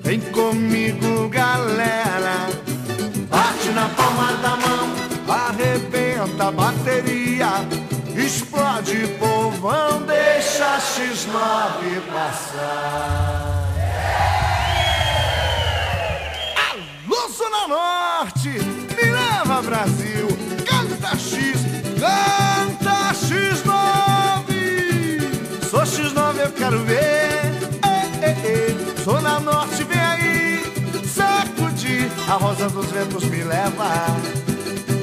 Vem comigo, galera, bate na palma da mão, arrebenta a bateria, explode povão, deixa a X9 passar. Alô, Zona Norte, me leva, Brasil, canta X, canta X9. Sou X9, eu quero ver. Zona Norte, vem aí, sacudir. A rosa dos ventos me leva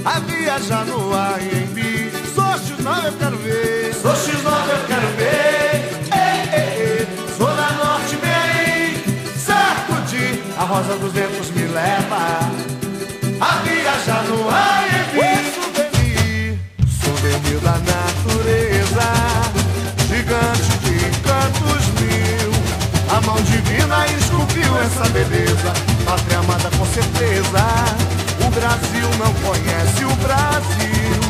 a viajar no AMB. Sou X9, eu quero ver. Sou X9, eu quero ver. Zona Norte, vem aí, sacudir. A rosa dos ventos me leva a viajar no AMB. Souvenir, souvenir da natureza, gigante de encantos mil. A mão divina esculpiu essa beleza, pátria amada com certeza. O Brasil não conhece o Brasil.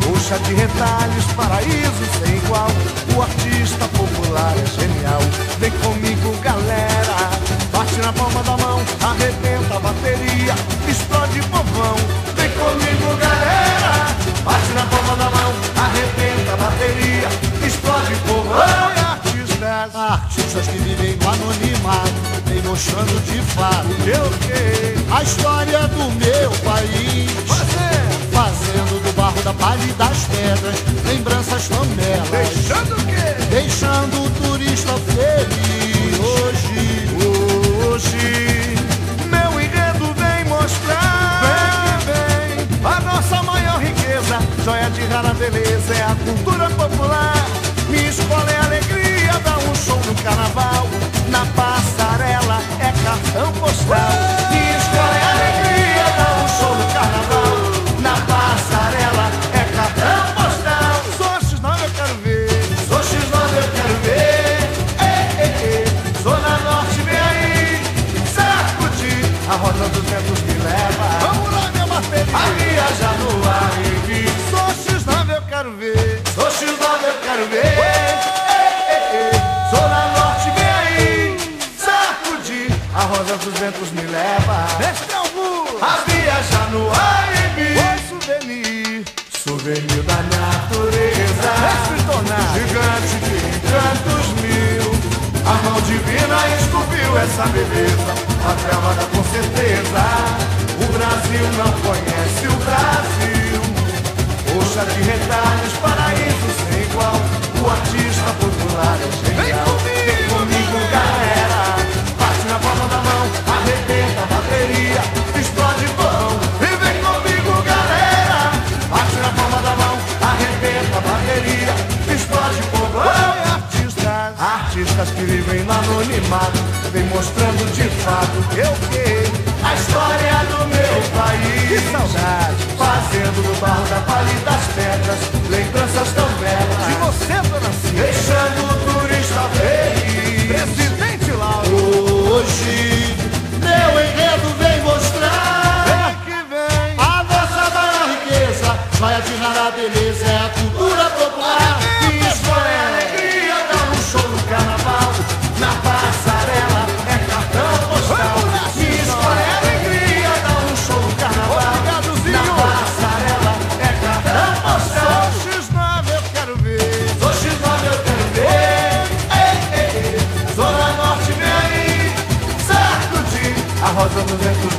Coxa de retalhos, paraíso sem igual. O artista popular é genial. Vem comigo, galera, bate na palma da mão, arrebenta a bateria, explode povão. Vem comigo, galera, bate na palma da mão, arrebenta a bateria, explode povão. Artistas que vivem no anonimato, vem mostrando de fato A história do meu país, fazendo do barro, da palha e das pedras lembranças tão belas, deixando o quê? Deixando o turista feliz. Hoje meu enredo vem mostrar, vem, a nossa maior riqueza, joia de rara beleza, é a cultura popular. Minha escola é alegria, dá um show no carnaval, na passarela é cartão postal. Minha escola é alegria, dá um show no carnaval, na passarela é cartão postal. Sou X9, eu quero ver. Sou X9, eu quero ver. Zona Norte, vem aí, sacudir. A roda dos ventos me leva, vamos lá, minha bateria, a viajar no AMB. Sou X9, eu quero ver. Sou X9, eu quero ver. Zona Norte, vem aí, sacudir. A rosa dos ventos me leva a viajar no AMB. Souvenir, souvenir da natureza, gigante de encantos mil. A mão divina esculpiu essa beleza, pátria amada com certeza. O Brasil não conhece o Brasil. Coxa de retalhos, paraíso sem igual. O artista popular é genial. Vem comigo, galera, bate na palma da mão, arrebenta a bateria, explode povão. E vem comigo, galera, bate na palma da mão, arrebenta a bateria, explode povão. Artistas que vivem no anonimato, vem mostrando de fato a história do meu país. Que saudade, fazendo do barro, da palha e das pedras lembranças tão belas. De você, dona Cida, deixando o turista feliz. Presidente Lauro, hoje meu enredo vem mostrar a nossa maior riqueza, joia de rara beleza, é a cultura popular. Minha escola é alegria, dá um show no carnaval, na passarela é cartão postal. Minha escola é alegria, dá um show no carnaval, na passarela é cartão postal. Sou X9, eu quero ver. Sou X9, eu quero ver. Zona Norte, vem aí, sacudir. A rosa dos ventos